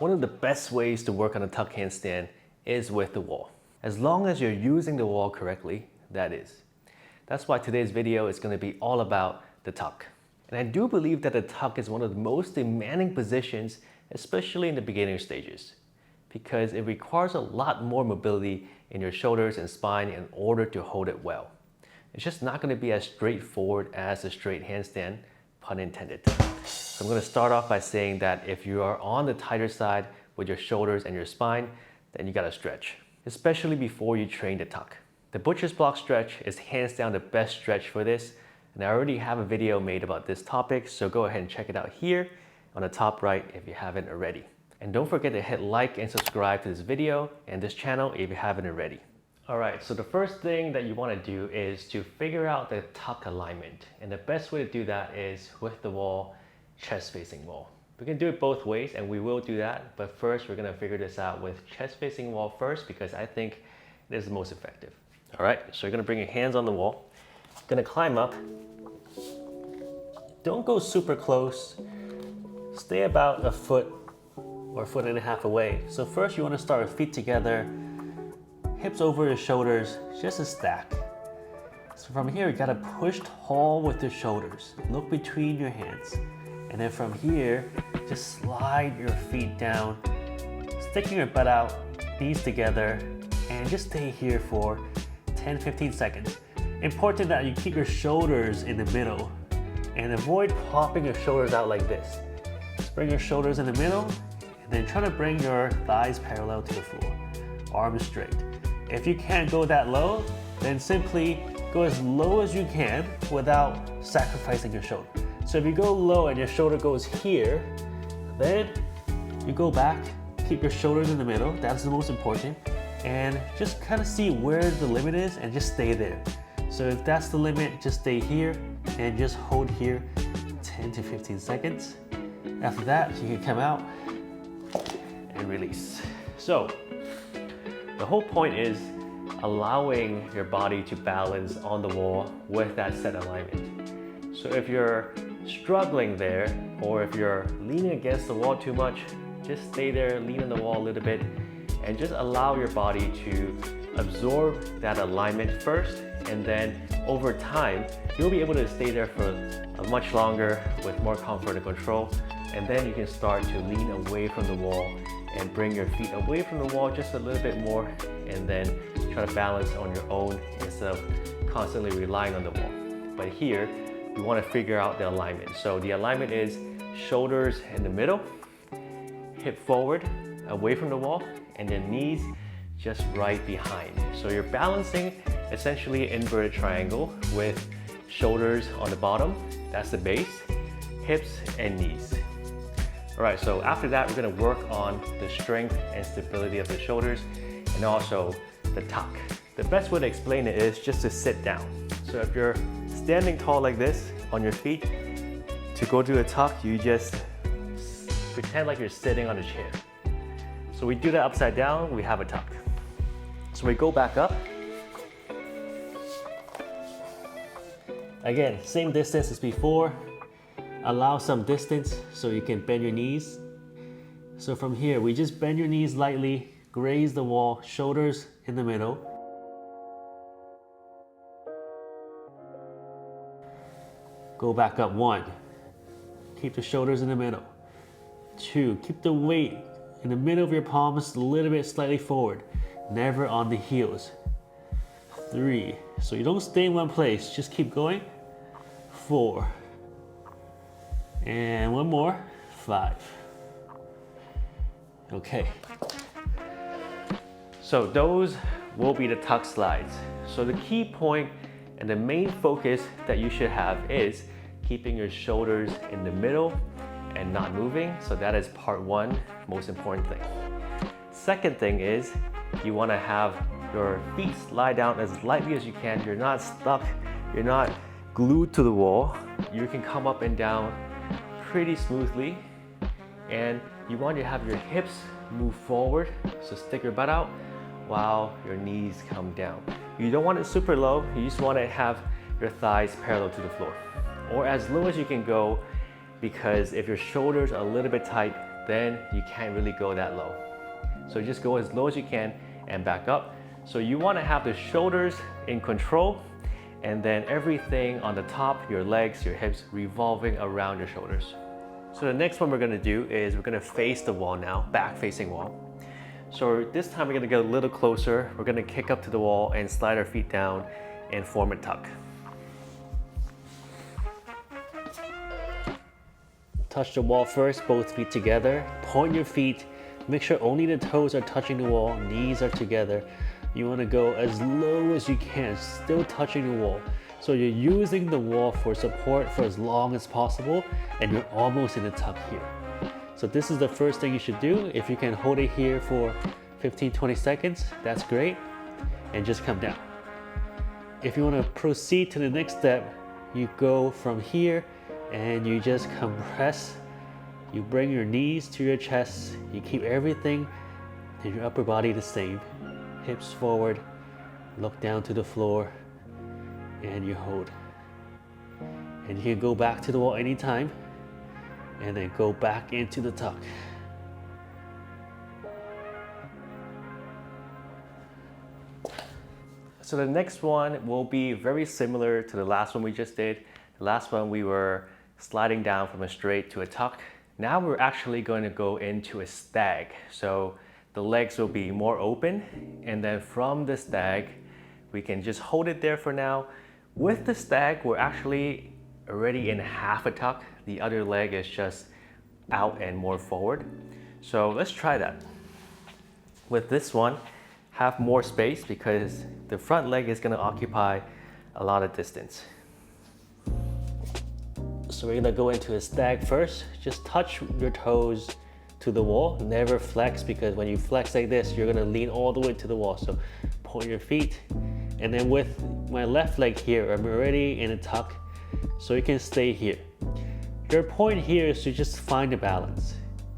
One of the best ways to work on a tuck handstand is with the wall. As long as you're using the wall correctly, that is. That's why today's video is going to be all about the tuck. And I do believe that the tuck is one of the most demanding positions, especially in the beginner stages, because it requires a lot more mobility in your shoulders and spine in order to hold it well. It's just not going to be as straightforward as a straight handstand, pun intended. So I'm going to start off by saying that if you are on the tighter side with your shoulders and your spine, then you got to stretch, especially before you train the tuck. The butcher's block stretch is hands down the best stretch for this, and I already have a video made about this topic, so go ahead and check it out here on the top right if you haven't already. And don't forget to hit like and subscribe to this video and this channel if you haven't already. Alright, so the first thing that you want to do is to figure out the tuck alignment. And the best way to do that is with the wall, chest facing wall. We can do it both ways and we will do that, but first we're going to figure this out with chest facing wall first because I think it is the most effective. Alright, so you're going to bring your hands on the wall. You're going to climb up. Don't go super close. Stay about a foot or a foot and a half away. So first you want to start with feet together, hips over your shoulders, just a stack. So from here, you gotta push tall with your shoulders. Look between your hands. And then from here, just slide your feet down, sticking your butt out, knees together, and just stay here for 10-15 seconds. Important that you keep your shoulders in the middle and avoid popping your shoulders out like this. Just bring your shoulders in the middle and then try to bring your thighs parallel to the floor, arms straight. If you can't go that low, then simply go as low as you can without sacrificing your shoulder. So if you go low and your shoulder goes here, then you go back, keep your shoulders in the middle, that's the most important, and just kind of see where the limit is and just stay there. So if that's the limit, just stay here and just hold here 10 to 15 seconds. After that, you can come out and release. So the whole point is allowing your body to balance on the wall with that set alignment. So if you're struggling there, or if you're leaning against the wall too much, just stay there, lean on the wall a little bit, and just allow your body to absorb that alignment first, and then over time, you'll be able to stay there for much longer with more comfort and control, and then you can start to lean away from the wall and bring your feet away from the wall just a little bit more, and then try to balance on your own instead of constantly relying on the wall. But here, we want to figure out the alignment. So the alignment is shoulders in the middle, hip forward, away from the wall, and then knees just right behind. So you're balancing essentially an inverted triangle with shoulders on the bottom, that's the base, hips and knees. Alright, so after that, we're going to work on the strength and stability of the shoulders and also the tuck. The best way to explain it is just to sit down. So if you're standing tall like this on your feet, to go to a tuck, you just pretend like you're sitting on a chair. So we do that upside down, we have a tuck. So we go back up. Again, same distance as before. Allow some distance so you can bend your knees. So from here, we just bend your knees lightly, graze the wall, shoulders in the middle. Go back up, 1. Keep the shoulders in the middle. 2, keep the weight in the middle of your palms, a little bit slightly forward, never on the heels. 3, so you don't stay in one place, just keep going. 4. And one more, 5. Okay. So those will be the tuck slides. So the key point and the main focus that you should have is keeping your shoulders in the middle and not moving. So that is part 1, most important thing. Second thing is you want to have your feet slide down as lightly as you can. You're not stuck, you're not glued to the wall. You can come up and down pretty smoothly, and you want to have your hips move forward, so stick your butt out while your knees come down. You don't want it super low, you just want to have your thighs parallel to the floor, or as low as you can go, because if your shoulders are a little bit tight, then you can't really go that low. So just go as low as you can and back up. So you want to have the shoulders in control, and then everything on the top, your legs, your hips, revolving around your shoulders. So the next one we're gonna do is we're gonna face the wall now, back facing wall. So this time we're gonna get a little closer. We're gonna kick up to the wall and slide our feet down and form a tuck. Touch the wall first, both feet together. Point your feet. Make sure only the toes are touching the wall, knees are together. You want to go as low as you can, still touching the wall. So you're using the wall for support for as long as possible, and you're almost in a tuck here. So this is the first thing you should do. If you can hold it here for 15-20 seconds, that's great. And just come down. If you want to proceed to the next step, you go from here and you just compress. You bring your knees to your chest. You keep everything in your upper body the same. Hips forward, look down to the floor, and you hold. And you can go back to the wall anytime, and then go back into the tuck. So the next one will be very similar to the last one we just did. The last one we were sliding down from a straight to a tuck. Now we're actually going to go into a stag. So the legs will be more open, and then from the stag, we can just hold it there for now. With the stag, we're actually already in half a tuck. The other leg is just out and more forward. So let's try that. With this one, have more space because the front leg is going to occupy a lot of distance. So we're gonna go into a stag first. Just touch your toes to the wall. Never flex, because when you flex like this, you're gonna lean all the way to the wall. So point your feet. And then with my left leg here, I'm already in a tuck, so you can stay here. Your point here is to just find a balance.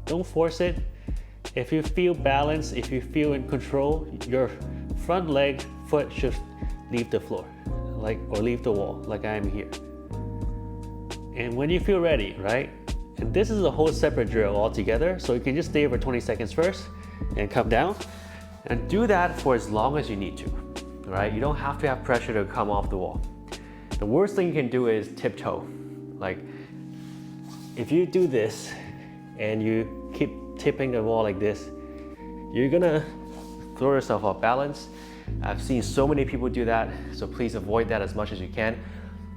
Don't force it. If you feel balanced, if you feel in control, your front leg, foot should leave the floor, or leave the wall, like I am here. And when you feel ready, right? And this is a whole separate drill altogether, so you can just stay for 20 seconds first and come down. And do that for as long as you need to, right? You don't have to have pressure to come off the wall. The worst thing you can do is tiptoe. Like, if you do this and you keep tipping the wall like this, you're gonna throw yourself off balance. I've seen so many people do that, so please avoid that as much as you can.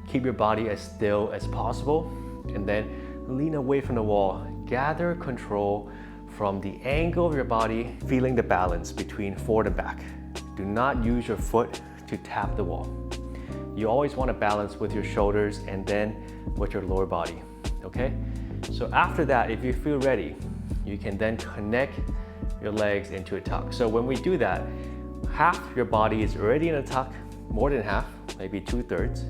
Keep your body as still as possible, and then lean away from the wall. Gather control from the angle of your body, feeling the balance between forward and back. Do not use your foot to tap the wall. You always want to balance with your shoulders and then with your lower body, okay? So after that, if you feel ready, you can then connect your legs into a tuck. So when we do that, half your body is already in a tuck, more than half, maybe 2/3.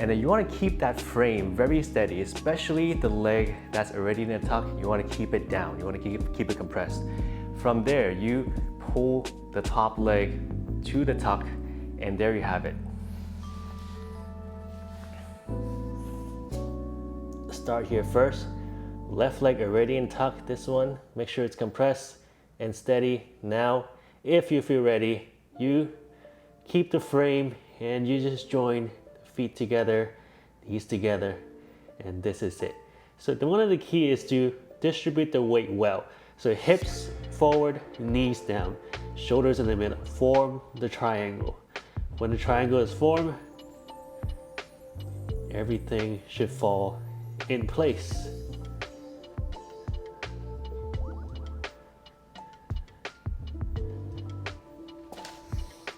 And then you want to keep that frame very steady, especially the leg that's already in a tuck. You want to keep it down. You want to keep it compressed. From there, you pull the top leg to the tuck, and there you have it. Start here first. Left leg already in tuck. This one, make sure it's compressed and steady. Now, if you feel ready, you keep the frame and you just join feet together, knees together, and this is it. So one of the key is to distribute the weight well. So hips forward, knees down, shoulders in the middle. Form the triangle. When the triangle is formed, everything should fall in place.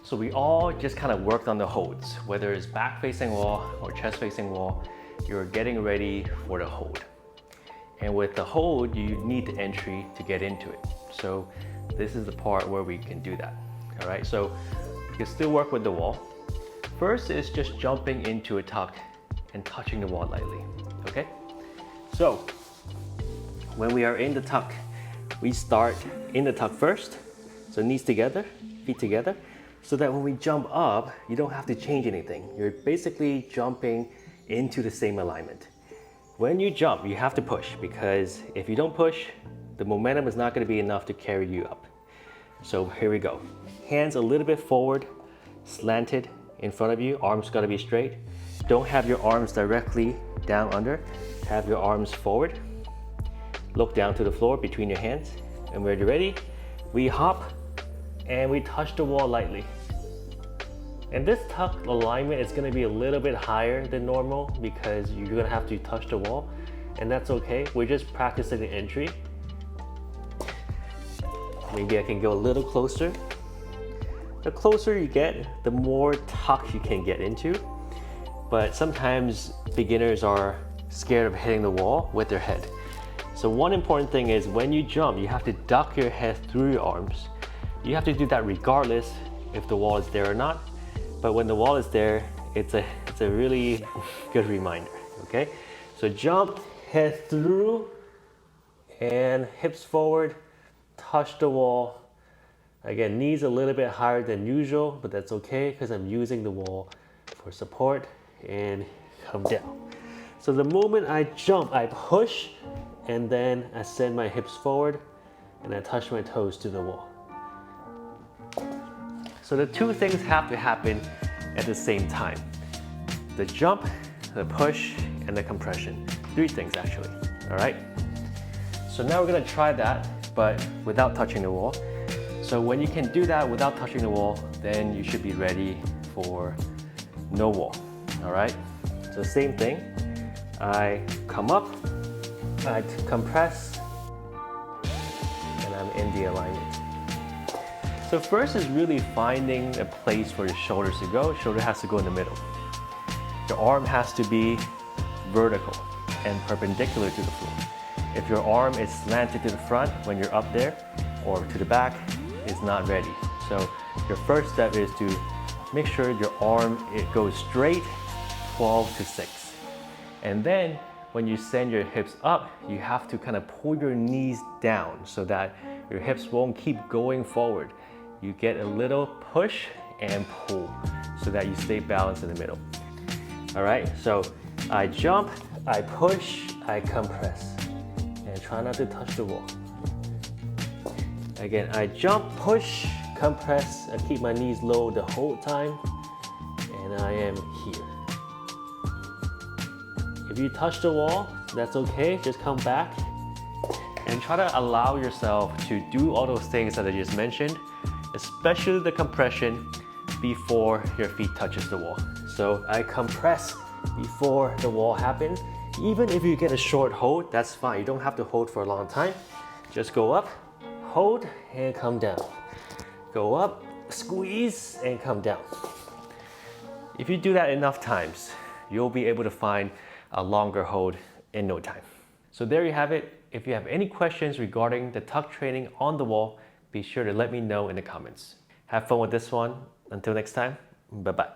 So we all just kind of worked on the holds, whether it's back facing wall or chest facing wall, you're getting ready for the hold. And with the hold, you need the entry to get into it. So this is the part where we can do that. All right, so you can still work with the wall. First is just jumping into a tuck and touching the wall lightly, okay? So when we are in the tuck, we start in the tuck first. So knees together, feet together, so that when we jump up, you don't have to change anything. You're basically jumping into the same alignment. When you jump, you have to push, because if you don't push, the momentum is not going to be enough to carry you up. So here we go. Hands a little bit forward, slanted in front of you, arms got to be straight. Don't have your arms directly down under, have your arms forward. Look down to the floor between your hands, and when you're ready, we hop and we touch the wall lightly. And this tuck alignment is going to be a little bit higher than normal because you're going to have to touch the wall, and that's okay. We're just practicing the entry. Maybe I can go a little closer. The closer you get, the more tuck you can get into. But sometimes beginners are scared of hitting the wall with their head. So one important thing is when you jump, you have to duck your head through your arms. You have to do that regardless if the wall is there or not. But when the wall is there, it's a really good reminder, okay? So jump, head through, and hips forward, touch the wall. Again, knees a little bit higher than usual, but that's okay because I'm using the wall for support, and come down. So the moment I jump, I push, and then I send my hips forward, and I touch my toes to the wall. So the two things have to happen at the same time. The jump, the push, and the compression. Three things actually, all right? So now we're gonna try that, but without touching the wall. So when you can do that without touching the wall, then you should be ready for no wall, all right? So same thing, I come up, I compress, and I'm in the alignment. So first is really finding a place for your shoulders to go. Shoulder has to go in the middle. Your arm has to be vertical and perpendicular to the floor. If your arm is slanted to the front when you're up there or to the back, it's not ready. So your first step is to make sure your arm, it goes straight 12 to 6. And then when you send your hips up, you have to kind of pull your knees down so that your hips won't keep going forward. You get a little push and pull so that you stay balanced in the middle. All right, so I jump, I push, I compress, and try not to touch the wall. Again, I jump, push, compress, I keep my knees low the whole time, and I am here. If you touch the wall, that's okay, just come back and try to allow yourself to do all those things that I just mentioned, especially the compression before your feet touches the wall. So I compress before the wall happens. Even if you get a short hold, that's fine. You don't have to hold for a long time. Just go up, hold, and come down. Go up, squeeze, and come down. If you do that enough times, you'll be able to find a longer hold in no time. So there you have it. If you have any questions regarding the tuck training on the wall, be sure to let me know in the comments. Have fun with this one. Until next time, bye-bye.